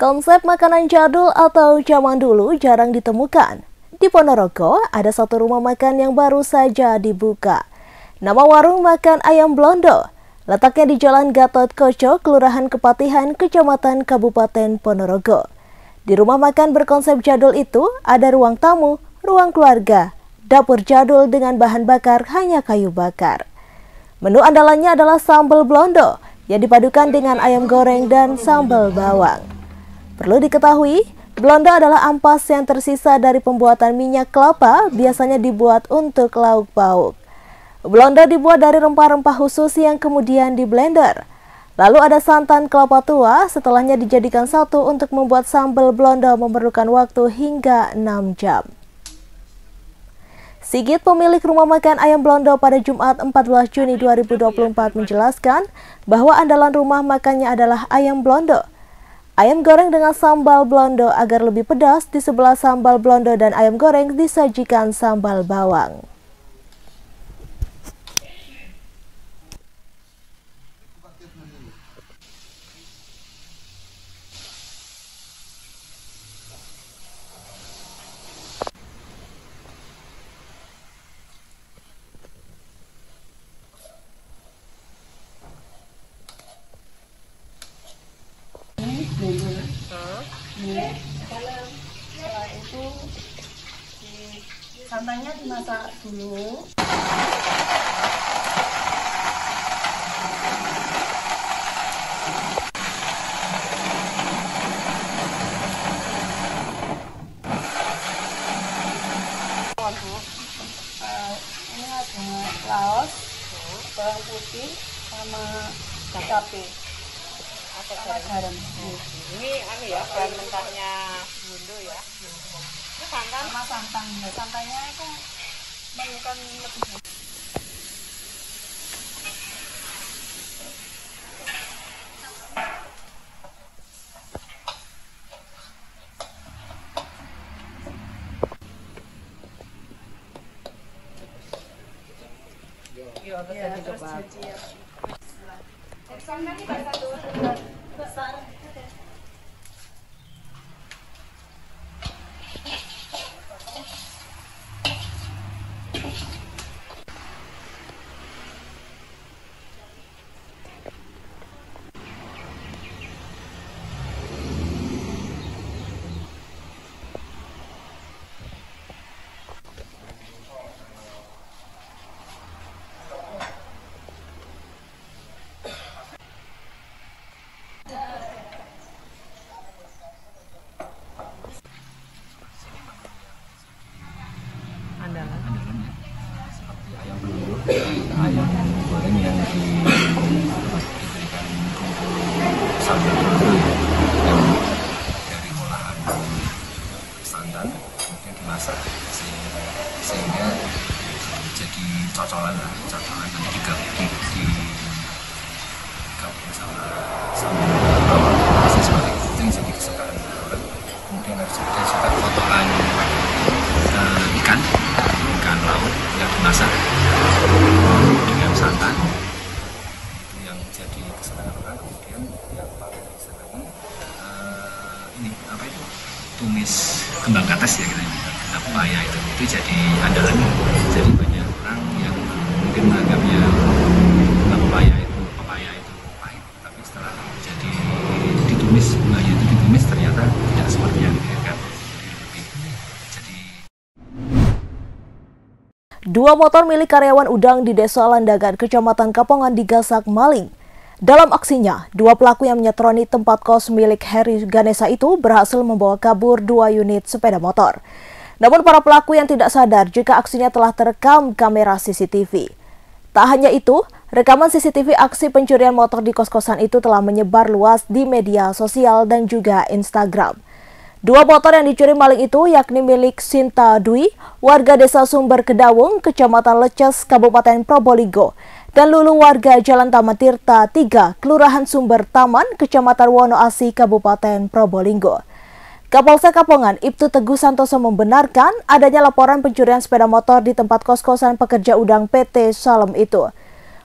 Konsep makanan jadul atau zaman dulu jarang ditemukan. Di Ponorogo, ada satu rumah makan yang baru saja dibuka. Nama warung makan Ayam Blondo. Letaknya di Jalan Gatot Koco, Kelurahan Kepatihan, Kecamatan Kabupaten Ponorogo. Di rumah makan berkonsep jadul itu, ada ruang tamu, ruang keluarga, dapur jadul dengan bahan bakar hanya kayu bakar. Menu andalannya adalah sambal blondo yang dipadukan dengan ayam goreng dan sambal bawang. Perlu diketahui, blondo adalah ampas yang tersisa dari pembuatan minyak kelapa, biasanya dibuat untuk lauk pauk. Blondo dibuat dari rempah-rempah khusus yang kemudian di-blender. Lalu ada santan kelapa tua, setelahnya dijadikan satu untuk membuat sambal blondo memerlukan waktu hingga 6 jam. Sigit, pemilik rumah makan Ayam Blondo pada Jumat 14 Juni 2024 menjelaskan bahwa andalan rumah makannya adalah ayam blondo. Ayam goreng dengan sambal blondo agar lebih pedas, di sebelah sambal blondo dan ayam goreng disajikan sambal bawang. Setelah itu santannya dimasak dulu. Ini ada laos, bawang putih, sama cabai. Ada garam. Ini ya, bahan mentahnya Bundo ya. Ini santan Sama santan. Santannya itu memerlukan lebih. ya, terus jadi ya. Santannya satu besar. Andalannya seperti ayam blondo, ayam goreng yang diberikan sambal blondo yang dari olahan santan kemudian dimasak sehingga jadi cocolan nanti digabung sama sambal bawang masih seperti itu yang jadi kesukaan orang. Kemudian harus ada juga potongan ikan laut yang dimasak dengan santan, itu yang jadi kesenangan orang. Kemudian yang paling disenangi ini apa itu, tumis kembang kates ya kita pepaya itu jadi andalan. Jadi banyak orang yang mungkin menganggapnya pepaya itu pahit, tapi setelah jadi ditumis, bunganya itu ditumis ternyata tidak seperti yang dikatakan. Dua motor milik karyawan udang di Desa Landagan, Kecamatan Kapongan digasak maling. Dalam aksinya, dua pelaku yang menyetroni tempat kos milik Heri Ganesa itu berhasil membawa kabur 2 unit sepeda motor. Namun para pelaku yang tidak sadar jika aksinya telah terekam kamera CCTV. Tak hanya itu, rekaman CCTV aksi pencurian motor di kos-kosan itu telah menyebar luas di media sosial dan juga Instagram. Dua motor yang dicuri maling itu yakni milik Sinta Dwi, warga Desa Sumber Kedawung, Kecamatan Leces, Kabupaten Probolinggo, dan Lulu, warga Jalan Taman Tirta 3, Kelurahan Sumber Taman, Kecamatan Wonoasi, Kabupaten Probolinggo. Kapolsek Kapongan, Ibtu Teguh Santoso membenarkan adanya laporan pencurian sepeda motor di tempat kos-kosan pekerja udang PT Salem itu.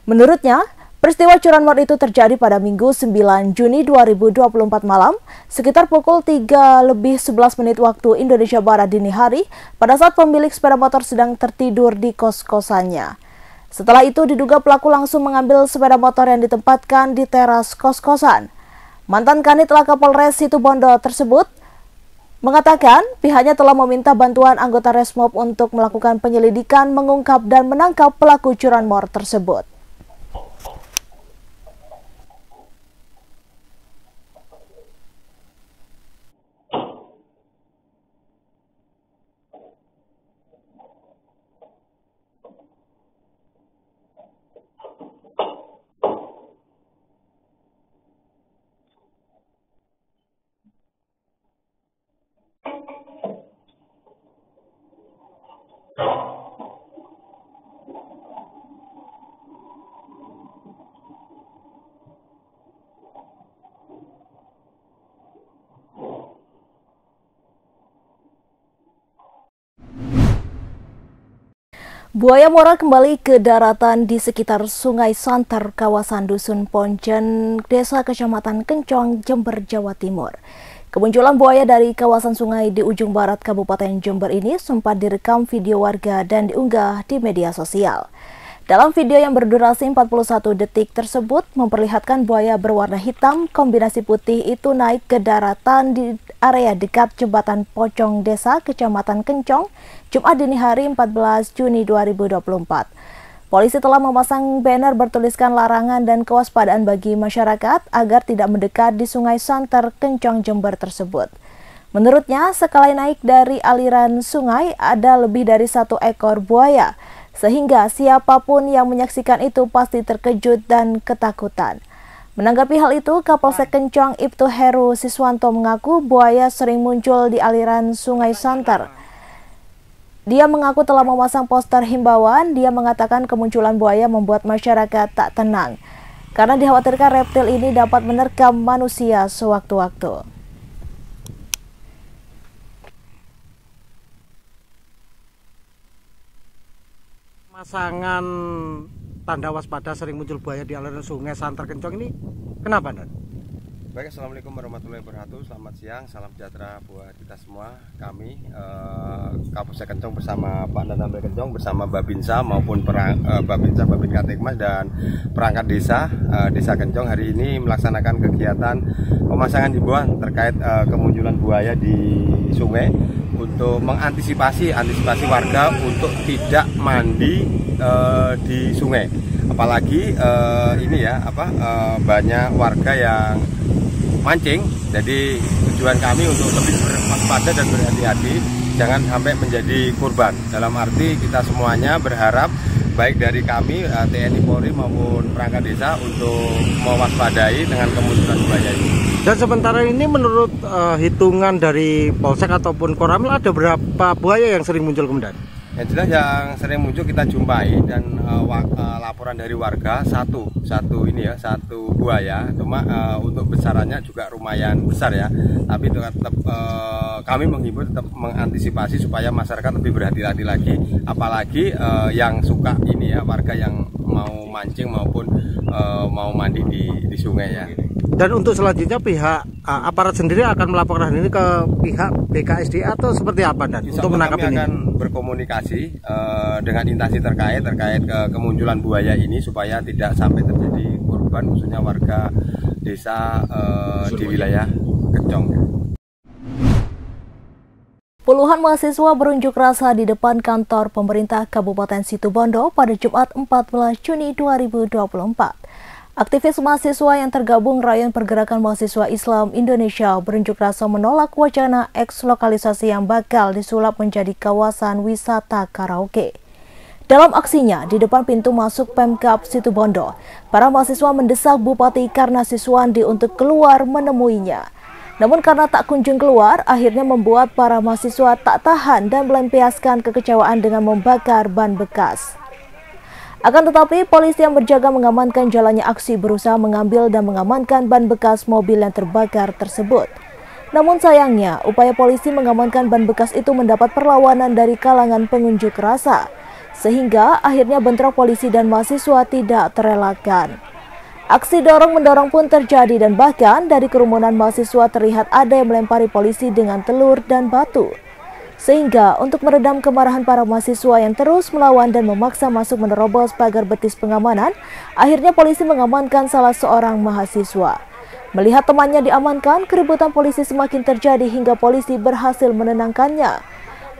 Menurutnya, Peristiwa curanmor itu terjadi pada Minggu 9 Juni 2024 malam, sekitar pukul 3:11 waktu Indonesia Barat dini hari, pada saat pemilik sepeda motor sedang tertidur di kos-kosannya. Setelah itu diduga pelaku langsung mengambil sepeda motor yang ditempatkan di teras kos-kosan. Mantan Kanit Laka Polres Situbondo tersebut mengatakan pihaknya telah meminta bantuan anggota Resmob untuk melakukan penyelidikan, mengungkap dan menangkap pelaku curanmor tersebut. Buaya muara kembali ke daratan di sekitar Sungai Santer, kawasan Dusun Ponjen, Desa Kecamatan Kencong, Jember, Jawa Timur. Kemunculan buaya dari kawasan sungai di ujung barat Kabupaten Jember ini sempat direkam video warga dan diunggah di media sosial. Dalam video yang berdurasi 41 detik tersebut memperlihatkan buaya berwarna hitam kombinasi putih itu naik ke daratan di area dekat Jembatan Pocong Desa Kecamatan Kencong, Jumat dini hari 14 Juni 2024. Polisi telah memasang banner bertuliskan larangan dan kewaspadaan bagi masyarakat agar tidak mendekat di Sungai Santer, Kencong, Jember tersebut. Menurutnya, sekali naik dari aliran sungai ada lebih dari 1 ekor buaya, sehingga siapapun yang menyaksikan itu pasti terkejut dan ketakutan. Menanggapi hal itu, Kapolsek Kencong Ibtu Heru Siswanto mengaku buaya sering muncul di aliran Sungai Santer. Dia mengaku telah memasang poster himbauan. Dia mengatakan kemunculan buaya membuat masyarakat tak tenang, karena dikhawatirkan reptil ini dapat menerkam manusia sewaktu-waktu. Pasangan tanda waspada sering muncul buaya di aliran Sungai Santer Kencong ini kenapa, Dan? Baik, assalamualaikum warahmatullahi wabarakatuh. Selamat siang, salam sejahtera buat kita semua. Kami Kapolsek Kencong bersama Pak Danambe Kencong bersama Babinsa maupun Babinsa, Babin Katekmas dan perangkat desa Kencong hari ini melaksanakan kegiatan pemasangan himbauan terkait kemunculan buaya di sungai untuk mengantisipasi warga untuk tidak mandi di sungai. Apalagi banyak warga yang mancing. Jadi tujuan kami untuk lebih berwaspada dan berhati-hati, jangan sampai menjadi korban. Dalam arti kita semuanya berharap baik dari kami TNI Polri maupun perangkat desa untuk mewaspadai dengan kemunculan buaya ini. Dan sementara ini menurut hitungan dari Polsek ataupun Koramil ada berapa buaya yang sering muncul kemudian? Yang jelas yang sering muncul kita jumpai dan laporan dari warga satu buaya, cuma untuk besarannya juga lumayan besar ya. Tapi tetap kami menghimbau tetap mengantisipasi supaya masyarakat lebih berhati-hati lagi, apalagi yang suka warga yang mau mancing maupun mau mandi di sungai ya. Dan untuk selanjutnya pihak aparat sendiri akan melaporkan ini ke pihak BKSD atau seperti apa, Dan? Untuk menangkap kami ini akan berkomunikasi dengan instansi terkait kemunculan buaya ini supaya tidak sampai terjadi korban, khususnya warga desa di wilayah Kencong. Puluhan mahasiswa berunjuk rasa di depan kantor pemerintah Kabupaten Situbondo pada Jumat 14 Juni 2024. Aktivis mahasiswa yang tergabung Rayon Pergerakan Mahasiswa Islam Indonesia berunjuk rasa menolak wacana eks-lokalisasi yang bakal disulap menjadi kawasan wisata karaoke. Dalam aksinya di depan pintu masuk Pemkab Situbondo, para mahasiswa mendesak Bupati Karnasiswandi untuk keluar menemuinya. Namun karena tak kunjung keluar, akhirnya membuat para mahasiswa tak tahan dan melampiaskan kekecewaan dengan membakar ban bekas. Akan tetapi, polisi yang berjaga mengamankan jalannya aksi berusaha mengambil dan mengamankan ban bekas mobil yang terbakar tersebut. Namun sayangnya, upaya polisi mengamankan ban bekas itu mendapat perlawanan dari kalangan pengunjuk rasa, sehingga akhirnya bentrok polisi dan mahasiswa tidak terelakkan. Aksi dorong-mendorong pun terjadi dan bahkan dari kerumunan mahasiswa terlihat ada yang melempari polisi dengan telur dan batu. Sehingga untuk meredam kemarahan para mahasiswa yang terus melawan dan memaksa masuk menerobos pagar betis pengamanan, akhirnya polisi mengamankan salah seorang mahasiswa. Melihat temannya diamankan, keributan polisi semakin terjadi hingga polisi berhasil menenangkannya.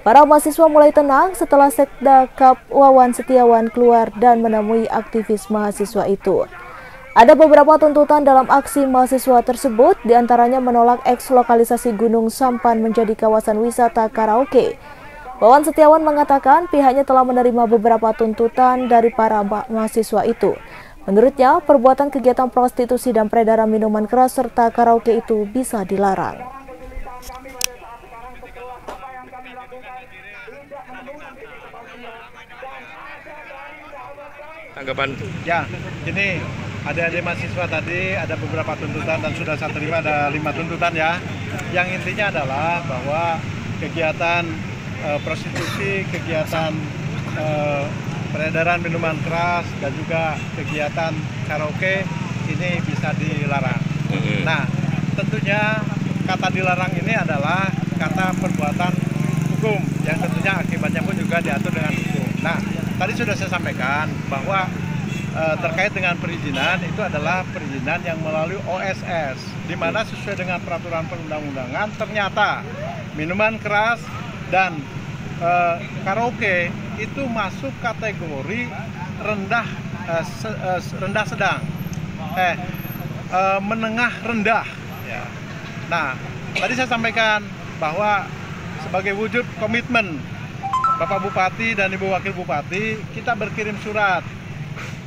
Para mahasiswa mulai tenang setelah Sekda Kap Wawan Setiawan keluar dan menemui aktivis mahasiswa itu. Ada beberapa tuntutan dalam aksi mahasiswa tersebut, diantaranya menolak eks-lokalisasi Gunung Sampan menjadi kawasan wisata karaoke. Wawan Setiawan mengatakan pihaknya telah menerima beberapa tuntutan dari para mahasiswa itu. Menurutnya, perbuatan kegiatan prostitusi dan peredaran minuman keras serta karaoke itu bisa dilarang. Tanggapan? Ya, ini adik-adik mahasiswa tadi ada beberapa tuntutan dan sudah saya terima ada 5 tuntutan ya. Yang intinya adalah bahwa kegiatan prostitusi, kegiatan peredaran minuman keras dan juga kegiatan karaoke ini bisa dilarang. Nah, tentunya kata dilarang ini adalah kata perbuatan hukum yang tentunya akibatnya pun juga diatur dengan hukum. Nah, tadi sudah saya sampaikan bahwa terkait dengan perizinan itu adalah perizinan yang melalui OSS, di mana sesuai dengan peraturan perundang-undangan ternyata minuman keras dan karaoke itu masuk kategori rendah sedang, menengah rendah. Ya. Nah, tadi saya sampaikan bahwa sebagai wujud komitmen Bapak Bupati dan Ibu Wakil Bupati, kita berkirim surat.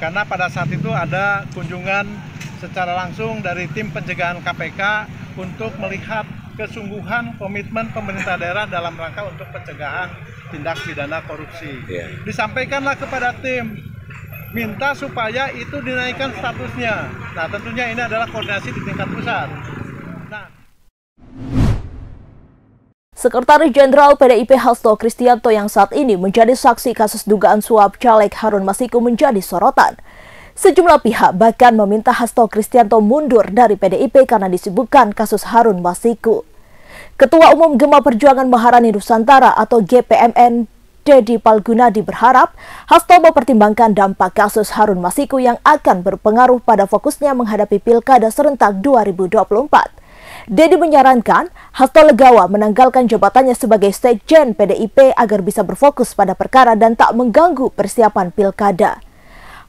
Karena pada saat itu ada kunjungan secara langsung dari tim pencegahan KPK untuk melihat kesungguhan komitmen pemerintah daerah dalam rangka untuk pencegahan tindak pidana korupsi. Disampaikanlah kepada tim, minta supaya itu dinaikkan statusnya. Nah, tentunya ini adalah koordinasi di tingkat pusat. Sekretaris Jenderal PDIP Hasto Kristianto yang saat ini menjadi saksi kasus dugaan suap caleg Harun Masiku menjadi sorotan. Sejumlah pihak bahkan meminta Hasto Kristianto mundur dari PDIP karena disibukkan kasus Harun Masiku. Ketua Umum Gema Perjuangan Maharani Nusantara atau GPMN Dedi Palgunadi berharap Hasto mempertimbangkan dampak kasus Harun Masiku yang akan berpengaruh pada fokusnya menghadapi Pilkada serentak 2024. Dedi menyarankan Hasto legawa menanggalkan jabatannya sebagai Sekjen PDIP agar bisa berfokus pada perkara dan tak mengganggu persiapan Pilkada.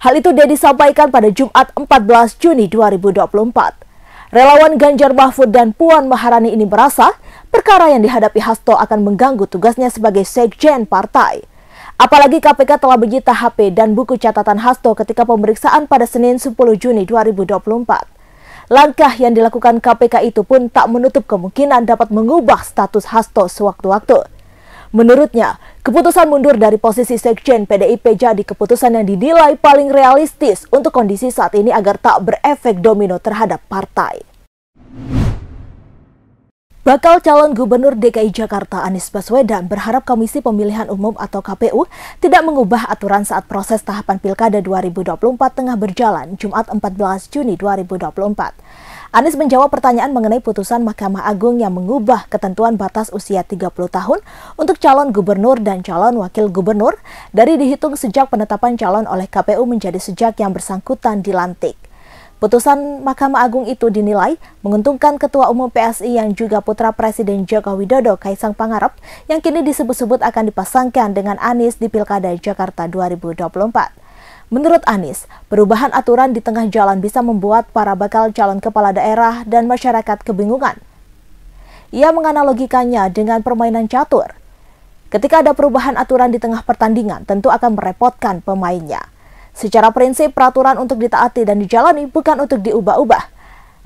Hal itu Dedi sampaikan pada Jumat 14 Juni 2024. Relawan Ganjar Mahfud dan Puan Maharani ini merasa perkara yang dihadapi Hasto akan mengganggu tugasnya sebagai Sekjen partai. Apalagi KPK telah menyita HP dan buku catatan Hasto ketika pemeriksaan pada Senin 10 Juni 2024. Langkah yang dilakukan KPK itu pun tak menutup kemungkinan dapat mengubah status Hasto sewaktu-waktu. Menurutnya, keputusan mundur dari posisi Sekjen PDIP jadi keputusan yang dinilai paling realistis untuk kondisi saat ini agar tak berefek domino terhadap partai. Bakal calon Gubernur DKI Jakarta Anies Baswedan berharap Komisi Pemilihan Umum atau KPU tidak mengubah aturan saat proses tahapan Pilkada 2024 tengah berjalan Jumat 14 Juni 2024. Anies menjawab pertanyaan mengenai putusan Mahkamah Agung yang mengubah ketentuan batas usia 30 tahun untuk calon gubernur dan calon wakil gubernur dari dihitung sejak penetapan calon oleh KPU menjadi sejak yang bersangkutan dilantik. Putusan Mahkamah Agung itu dinilai menguntungkan Ketua Umum PSI yang juga putra Presiden Joko Widodo, Kaisang Pangarep, yang kini disebut-sebut akan dipasangkan dengan Anies di Pilkada Jakarta 2024. Menurut Anies, perubahan aturan di tengah jalan bisa membuat para bakal calon kepala daerah dan masyarakat kebingungan. Ia menganalogikannya dengan permainan catur. Ketika ada perubahan aturan di tengah pertandingan, tentu akan merepotkan pemainnya. Secara prinsip, peraturan untuk ditaati dan dijalani bukan untuk diubah-ubah.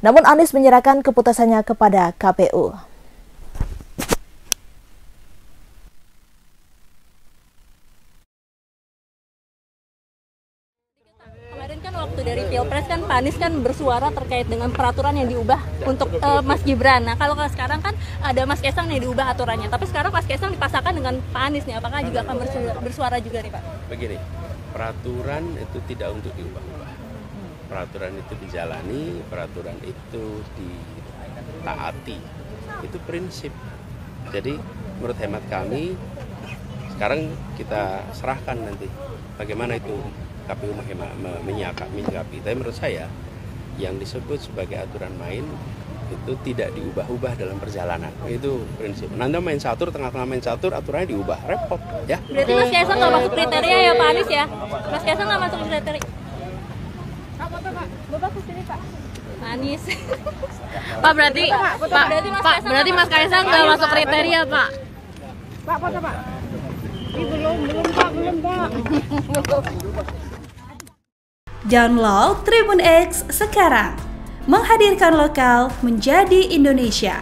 Namun Anies menyerahkan keputusannya kepada KPU. Kemarin kan waktu dari Pilpres kan Pak Anies kan bersuara terkait dengan peraturan yang diubah untuk Mas Gibran. Nah kalau sekarang kan ada Mas Kaisang yang diubah aturannya. Tapi sekarang Mas Kaisang dipasangkan dengan Pak Anies nih. Apakah juga akan bersuara juga nih Pak? Begini. Peraturan itu tidak untuk diubah-ubah. peraturan itu dijalani, peraturan itu ditaati. Itu prinsip. Jadi menurut hemat kami, sekarang kita serahkan nanti bagaimana itu KPU menyikapi. Tapi menurut saya yang disebut sebagai aturan main itu tidak diubah-ubah dalam perjalanan. Itu prinsip. Nanti main catur, tengah-tengah main catur, aturannya diubah, repot ya. Berarti Mas Kaisang nggak masuk kriteria ya Pak Anies ya? Mas Kaisang nggak masuk kriteria. Bapak kesini Pak. Anies. Pak berarti berarti Mas Kaisang nggak masuk kriteria Pak. Pak, foto Pak. Belum Pak. Download Tribun X sekarang, menghadirkan lokal menjadi Indonesia.